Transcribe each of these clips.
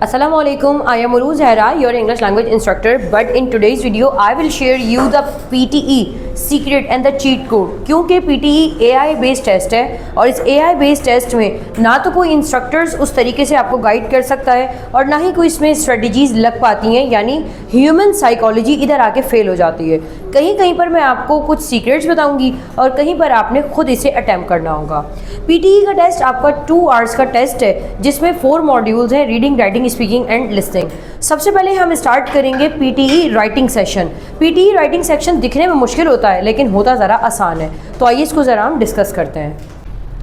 Assalamualaikum, I am Uruz Hera, your English language instructor. But in today's video, I will share you the PTE secret and the cheat code. क्योंकि PTE AI based test है और इस AI based test में ना तो कोई instructors उस तरीके से आपको गाइड कर सकता है और ना ही कोई इसमें स्ट्रेटजीज लग पाती हैं, यानी ह्यूमन साइकोलॉजी इधर आके फेल हो जाती है। कहीं कहीं पर मैं आपको कुछ सीक्रेट्स बताऊंगी और कहीं पर आपने खुद इसे अटैम्प्ट करना होगा। PTE का टेस्ट आपका 2 आवर्स का टेस्ट है जिसमें 4 मॉड्यूल्स हैं, reading, writing, speaking and listening. सबसे पहले हम स्टार्ट करेंगे PTE writing section. PTE writing section दिखने में मुश्किल होता है लेकिन होता ज़रा आसान है, तो आइए इसको ज़रा हम डिस्कस करते हैं।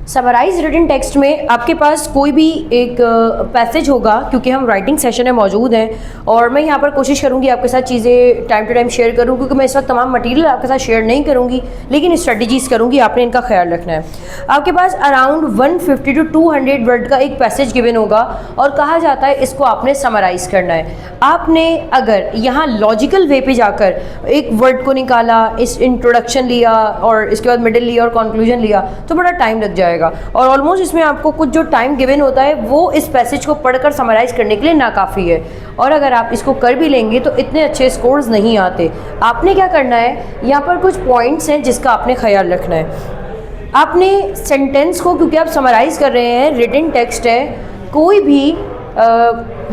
समराइज रिटन टेक्स्ट में आपके पास कोई भी एक पैसेज होगा, क्योंकि हम राइटिंग सेशन में मौजूद हैं और मैं यहाँ पर कोशिश करूँगी आपके साथ चीज़ें टाइम टू टाइम शेयर करूँ, क्योंकि मैं इस वक्त तमाम मटेरियल आपके साथ शेयर नहीं करूँगी लेकिन स्ट्रेटजीज़ करूँगी, आपने इनका ख्याल रखना है। आपके पास अराउंड 150 to 200 वर्ड का एक पैसेज गिवन होगा और कहा जाता है इसको आपने समराइज़ करना है। आपने अगर यहाँ लॉजिकल वे पे जाकर एक वर्ड को निकाला, इस इंट्रोडक्शन लिया और इसके बाद मिडिल लिया और कंक्लूजन लिया तो बड़ा टाइम लग जाएगा और ऑलमोस्ट इसमें आपको कुछ जो टाइम गिवन होता है वो इस पैसेज को पढ़कर समराइज करने के लिए नाकाफ़ी है। और अगर आप इसको कर भी लेंगे तो इतने अच्छे स्कोर्स नहीं आते। आपने क्या करना है, यहाँ पर कुछ पॉइंट्स हैं जिसका आपने ख्याल रखना है। आपने सेंटेंस को, क्योंकि आप समराइज कर रहे हैं, रिटन टेक्स्ट है, कोई भी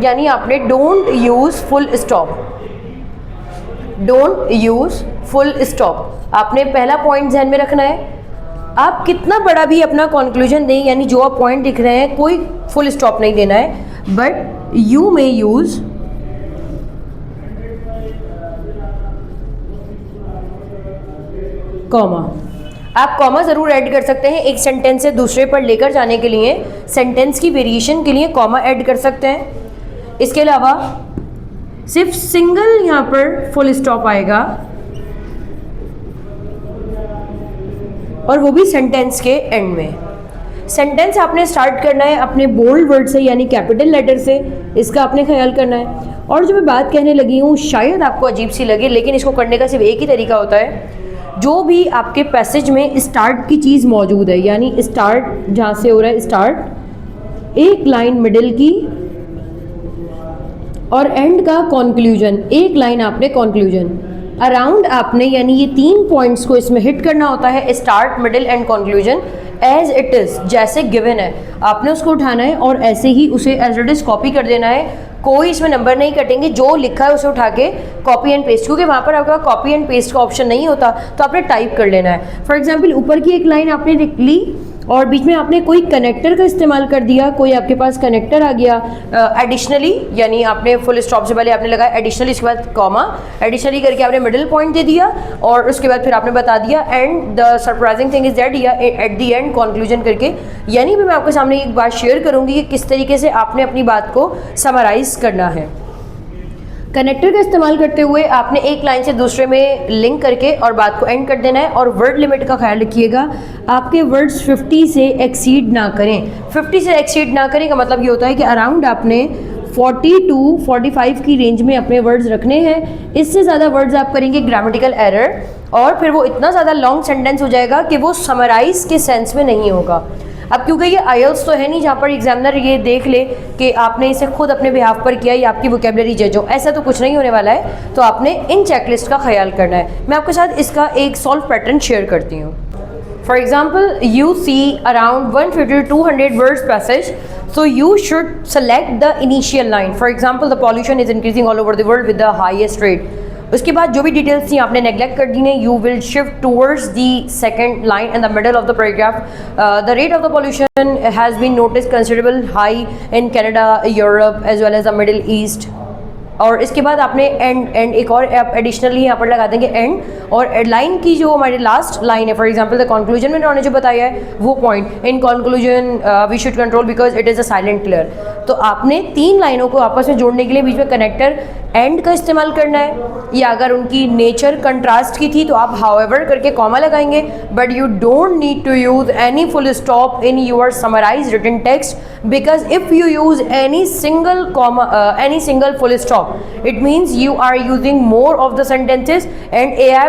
यानी आपने don't use full stop, don't use full stop आपने पहला पॉइंट ध्यान में रखना है। आप कितना बड़ा भी अपना कंक्लूजन दें, यानी जो आप पॉइंट दिख रहे हैं कोई फुल स्टॉप नहीं देना है, but you may use comma. आप कॉमा ज़रूर ऐड कर सकते हैं एक सेंटेंस से दूसरे पर लेकर जाने के लिए, सेंटेंस की वेरिएशन के लिए कॉमा ऐड कर सकते हैं। इसके अलावा सिर्फ सिंगल यहाँ पर फुल स्टॉप आएगा और वो भी सेंटेंस के एंड में। सेंटेंस आपने स्टार्ट करना है अपने बोल्ड वर्ड से, यानी कैपिटल लेटर से, इसका आपने ख्याल करना है। और जो मैं बात कहने लगी हूँ शायद आपको अजीब सी लगे, लेकिन इसको करने का सिर्फ एक ही तरीका होता है। जो भी आपके पैसेज में स्टार्ट की चीज़ मौजूद है, यानी स्टार्ट जहाँ से हो रहा है स्टार्ट, एक लाइन मिडिल की और एंड का कंक्लूजन, एक लाइन आपने कंक्लूजन अराउंड आपने, यानी ये 3 पॉइंट्स को इसमें हिट करना होता है, start, middle end conclusion as it is, जैसे गिवन है आपने उसको उठाना है और ऐसे ही उसे एज इट इज़ कॉपी कर देना है। कोई इसमें नंबर नहीं कटेंगे, जो लिखा है उसे उठा के कॉपी एंड पेस्ट, क्योंकि वहाँ पर आपका कॉपी एंड पेस्ट का ऑप्शन नहीं होता तो आपने टाइप कर लेना है। फॉर एग्जाम्पल ऊपर की एक लाइन आपने लिख ली और बीच में आपने कोई कनेक्टर का इस्तेमाल कर दिया, कोई आपके पास कनेक्टर आ गया एडिशनली, यानी आपने फुल स्टॉप से पहले आपने लगाया एडिशनली, इसके बाद कॉमा, एडिशनली करके आपने मिडिल पॉइंट दे दिया और उसके बाद फिर आपने बता दिया and the surprising thing is that, या एट द एंड कंक्लूजन करके। यानी भी मैं आपके सामने एक बात शेयर करूंगी कि किस तरीके से आपने अपनी बात को समराइज करना है। कनेक्टर का इस्तेमाल करते हुए आपने एक लाइन से दूसरे में लिंक करके और बात को एंड कर देना है। और वर्ड लिमिट का ख्याल रखिएगा, आपके वर्ड्स 50 से एक्सीड ना करें। 50 से एक्सीड ना करें का मतलब ये होता है कि अराउंड आपने 40 to 45 की रेंज में अपने वर्ड्स रखने हैं। इससे ज़्यादा वर्ड्स आप करेंगे ग्रामेटिकल एरर और फिर वो इतना ज़्यादा लॉन्ग सेंटेंस हो जाएगा कि वो समराइज के सेंस में नहीं होगा। अब क्योंकि ये आईएलटीएस तो है नहीं जहाँ पर एग्जामिनर ये देख ले कि आपने इसे खुद अपने बिहाफ पर किया या आपकी वोकेबलरी जज हो, ऐसा तो कुछ नहीं होने वाला है। तो आपने इन चेकलिस्ट का ख्याल करना है। मैं आपके साथ इसका एक सॉल्व पैटर्न शेयर करती हूँ। For example you see around 150 to 200 words passage, so you should select the initial line. For example, the pollution is increasing all over the world with the highest rate. उसके बाद जो भी details थी आपने neglect कर दी ने, you will shift towards the second line in the middle of the paragraph. The rate of the pollution has been notice considerable high in Canada, Europe as well as the Middle East. और इसके बाद आपने and एक और आप additionally यहाँ पर लगा देंगे एंड, और लाइन की जो हमारी लास्ट लाइन है, फॉर एग्जांपल द कंक्लूजन में उन्होंने जो बताया है वो point, in conclusion we should control because it is a silent clear. तो आपने 3 लाइनों को आपस में जोड़ने के लिए बीच में कनेक्टर एंड का इस्तेमाल करना है, या अगर उनकी नेचर कंट्रास्ट की थी तो आप हाउएवर करके कॉमा लगाएंगे, but you don't need to use any full stop in your summarise written text, because if you use any single comma any single full stop it means you are using more of the sentences and AI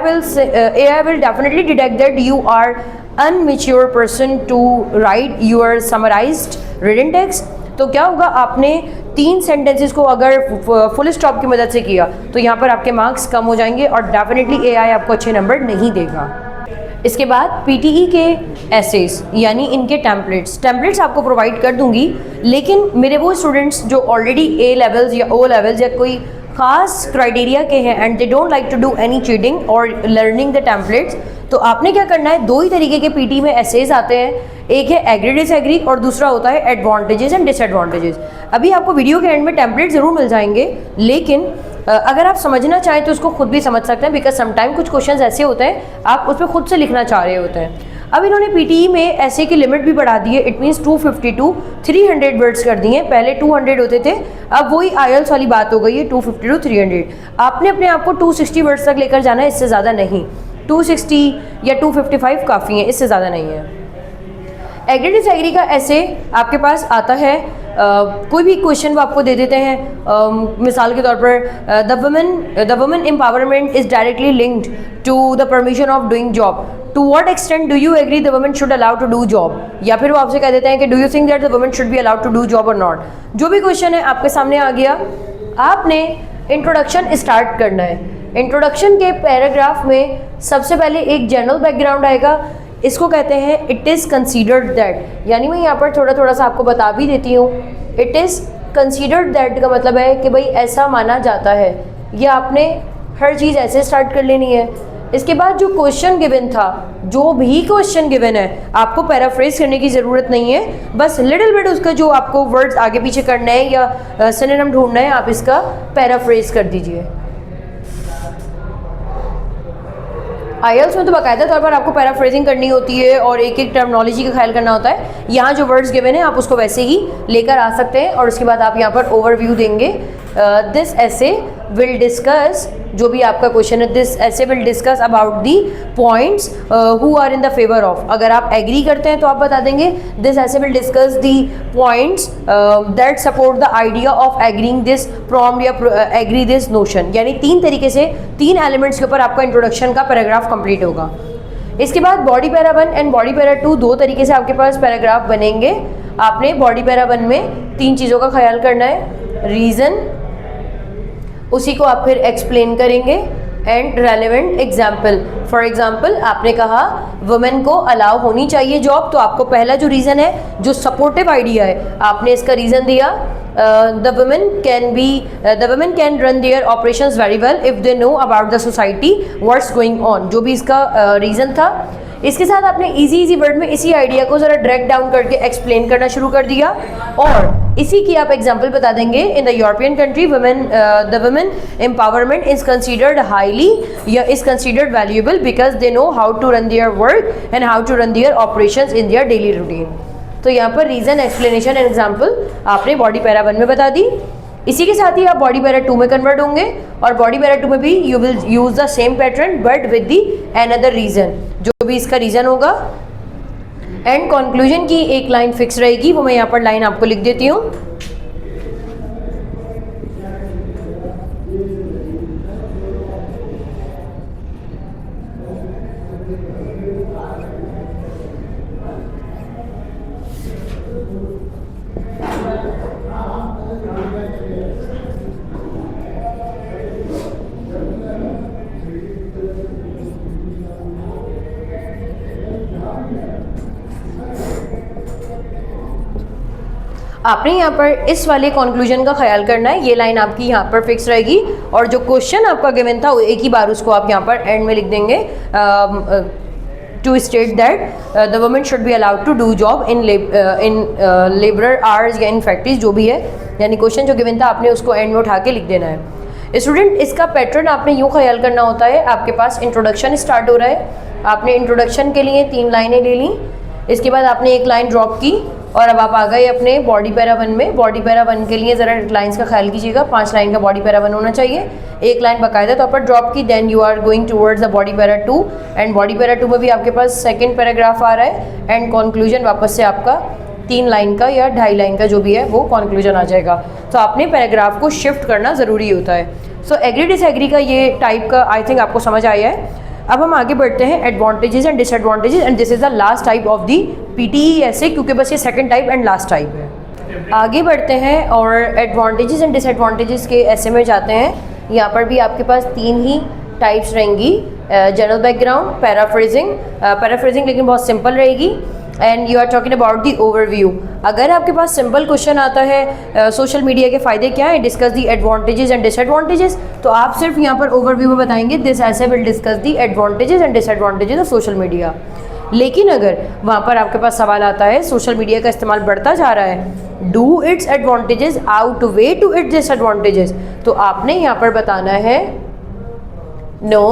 will definitely detect that you are unmature person to write your summarized written text. तो क्या होगा, आपने 3 sentences को अगर full stop की मदद से किया तो यहाँ पर आपके मार्क्स कम हो जाएंगे और डेफिनेटली एआई आपको अच्छे नंबर नहीं देगा। इसके बाद पीटीई के एसेस यानी इनके टेम्पलेट्स आपको प्रोवाइड कर दूंगी, लेकिन मेरे वो स्टूडेंट्स जो ऑलरेडी ए लेवल्स या ओ लेवल्स या कोई खास क्राइटेरिया के हैं and they don't like to do any cheating और लर्निंग द टेम्पलेट्स, तो आपने क्या करना है, 2 ही तरीके के पीटी में एसेज आते हैं, एक है एग्री डिसएग्री और दूसरा होता है एडवांटेजेस एंड डिसएडवांटेजेस। अभी आपको वीडियो के एंड में टेम्पलेट ज़रूर मिल जाएंगे, लेकिन अगर आप समझना चाहें तो उसको खुद भी समझ सकते हैं, बिकॉज समटाइम कुछ क्वेश्चंस ऐसे होते हैं आप उस पर खुद से लिखना चाह रहे होते हैं। अब इन्होंने पीटीई में ऐसे की लिमिट भी बढ़ा दी है, इट मीन्स 250 to 300 वर्ड्स कर दिए हैं, पहले 200 होते थे, अब वही आईएलटीएस वाली बात हो गई है 250 to 300। आपने अपने आप को 260 वर्ड्स तक लेकर जाना है, इससे ज़्यादा नहीं, 260 या 255 काफ़ी है, इससे ज़्यादा नहीं है। एग्री डिसएग्री का ऐसे आपके पास आता है, कोई भी क्वेश्चन वो आपको दे देते हैं, मिसाल के तौर पर the women empowerment is directly linked to the permission of doing job, to what extent do you agree the women should allow to do job, या फिर वो आपसे कह देते हैं कि do you think that the women should be allowed to do job और not. जो भी क्वेश्चन है आपके सामने आ गया, आपने इंट्रोडक्शन स्टार्ट करना है। इंट्रोडक्शन के पैराग्राफ में सबसे पहले एक जनरल बैकग्राउंड आएगा, इसको कहते हैं इट इज़ कंसीडर्ड दैट, यानी मैं यहाँ पर थोड़ा थोड़ा सा आपको बता भी देती हूँ। इट इज़ कंसीडर्ड दैट का मतलब है कि भाई ऐसा माना जाता है, या आपने हर चीज़ ऐसे स्टार्ट कर लेनी है। इसके बाद जो क्वेश्चन गिवन था, जो भी क्वेश्चन गिवन है आपको पैराफ्रेज करने की ज़रूरत नहीं है, बस लिटिल बिट उसका जो आपको वर्ड्स आगे पीछे करना है या सिनोनिम ढूंढना है, आप इसका पैराफ्रेज कर दीजिए। आईएलटीएस में तो बाकायदा तौर पर आपको पैराफ्रेजिंग करनी होती है और एक एक टर्मिनोलॉजी का ख्याल करना होता है। यहाँ जो वर्ड्स गिवन हैं आप उसको वैसे ही लेकर आ सकते हैं और उसके बाद आप यहाँ पर ओवरव्यू देंगे। दिस ऐसे विल डिस्कस, जो भी आपका क्वेश्चन है, this essay will discuss about the points who are in the favour of. अगर आप एग्री करते हैं तो आप बता देंगे this essay will discuss the points that support the idea of agreeing this prompt या एग्री दिस नोशन। यानी 3 तरीके से 3 एलिमेंट्स के ऊपर आपका इंट्रोडक्शन का पैराग्राफ कंप्लीट होगा। इसके बाद body para 1 and body para 2 2 तरीके से आपके पास पैराग्राफ बनेंगे। आपने बॉडी पैरा 1 में 3 चीज़ों का ख्याल करना है, रीज़न, उसी को आप फिर एक्सप्लेन करेंगे, and relevant example. For example आपने कहा वुमेन को अलाउ होनी चाहिए जॉब, तो आपको पहला जो रीज़न है, जो सपोर्टिव आइडिया है, आपने इसका रीज़न दिया the women can run their operations very well if they know about the society what's going on, जो भी इसका रीज़न था। इसके साथ आपने इजी वर्ड में इसी आइडिया को ज़रा ड्रैग डाउन करके एक्सप्लेन करना शुरू कर दिया और इसी की आप एग्जांपल बता देंगे। In the European country the women empowerment is considered highly या is considered valuable because they know how to run their work and how to run their operations in their daily routine. तो यहाँ पर reason, explanation and example आपने body para 1 में बता दी। इसी के साथ ही आप बॉडी पैरा 2 में कन्वर्ट होंगे और बॉडी पैरा 2 में भी you will use the same pattern but with the another reason, जो भी इसका रीज़न होगा। एंड कंक्लूजन की एक लाइन फिक्स रहेगी, वो मैं यहाँ पर लाइन आपको लिख देती हूँ। आपने यहाँ पर इस वाले कंक्लूजन का ख्याल करना है, ये लाइन आपकी यहाँ पर फिक्स रहेगी और जो क्वेश्चन आपका गिवन था वो एक ही बार उसको आप यहाँ पर एंड में लिख देंगे, to state that the women should be allowed to do job in labour hours या इन फैक्ट्रीज, जो भी है। यानी क्वेश्चन जो गिवन था आपने उसको एंड में उठा के लिख देना है। स्टूडेंट, इसका पैटर्न आपने यूँ ख्याल करना होता है, आपके पास इंट्रोडक्शन स्टार्ट हो रहा है, आपने इंट्रोडक्शन के लिए 3 लाइनें ले ली, इसके बाद आपने एक लाइन ड्रॉप की और अब आप आ गए अपने बॉडी पैरा 1 में। बॉडी पैरा 1 के लिए ज़रा लाइंस का ख्याल कीजिएगा, 5 लाइन का बॉडी पैरा 1 होना चाहिए, एक लाइन बाकायदा तौर पर ड्रॉप की, then you are going towards the body para 2 and body para 2 में भी आपके पास सेकंड पैराग्राफ आ रहा है एंड कंक्लूजन वापस से आपका 3 लाइन का या 2.5 लाइन का जो भी है वो कंक्लूजन आ जाएगा। तो आपने पैराग्राफ को शिफ्ट करना ज़रूरी होता है। सो एग्री डिसएग्री का ये टाइप का आई थिंक आपको समझ आया है। अब हम आगे बढ़ते हैं advantages and disadvantages and this is the last type of the PTE ऐसे, क्योंकि बस ये second type and last type है। आगे बढ़ते हैं और एडवांटेजेस एंड डिसएडवांटेजेस के ऐसे में जाते हैं। यहाँ पर भी आपके पास 3 ही टाइप्स रहेंगी, जनरल बैकग्राउंड, पैराफ्रेजिंग लेकिन बहुत सिंपल रहेगी, and you are talking about the overview. अगर आपके पास सिंपल क्वेश्चन आता है सोशल मीडिया के फ़ायदे क्या है, discuss the advantages and disadvantages, तो आप सिर्फ यहाँ पर ओवरव्यू में बताएंगे this essay will discuss the advantages and disadvantages of social media. लेकिन अगर वहाँ पर आपके पास सवाल आता है सोशल मीडिया का इस्तेमाल बढ़ता जा रहा है, do its advantages outweigh to its disadvantages, तो आपने यहाँ पर बताना है no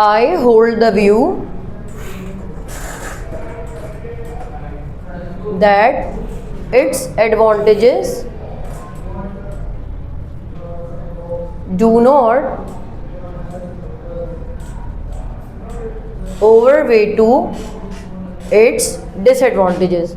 I hold the view that its advantages do not overweigh to its disadvantages।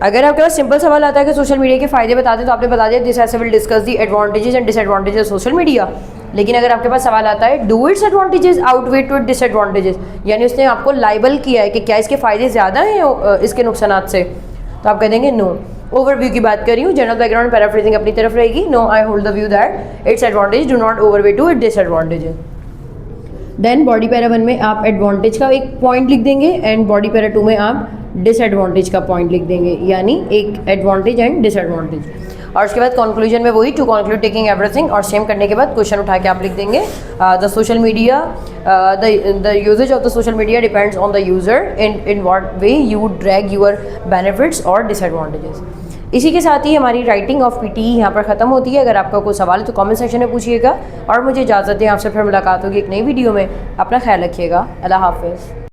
अगर आपके पास सिंपल सवाल आता है कि सोशल मीडिया के फ़ायदे बता दें, तो आपने बता दिया this essay will discuss the advantages and disadvantages of social media. लेकिन अगर आपके पास सवाल आता है do its advantages outweigh to its disadvantages, यानी उसने आपको लाइबल किया है कि क्या इसके फ़ायदे ज़्यादा हैं इसके नुकसानात से, तो आप कह देंगे नो। ओवरव्यू की बात कर रही हूँ, जनरल बैकग्राउंड पैराफ्रेजिंग अपनी तरफ रहेगी, no I hold the view that its advantage do not overweigh to its disadvantages. Then body para 1 में आप एडवांटेज का एक पॉइंट लिख देंगे एंड बॉडी पैरा 2 में आप डिसएडवांटेज का पॉइंट लिख देंगे, यानी एक एडवांटेज एंड डिसएडवांटेज। और उसके बाद कंक्लूजन में वही टू कंक्लूड टेकिंग एवरीथिंग, और सेम करने के बाद क्वेश्चन उठा के आप लिख देंगे the social media the usages of the social media depends on the user in what way you drag your benefits और डिसएडवांटेजेस। इसी के साथ ही हमारी राइटिंग ऑफ पीटी यहाँ पर ख़त्म होती है। अगर आपका कोई सवाल है तो कमेंट सेक्शन में पूछिएगा, और मुझे इजाज़त दें, आपसे फिर मुलाकात होगी एक नई वीडियो में। अपना ख्याल रखिएगा। अल्लाह हाफ़िज़।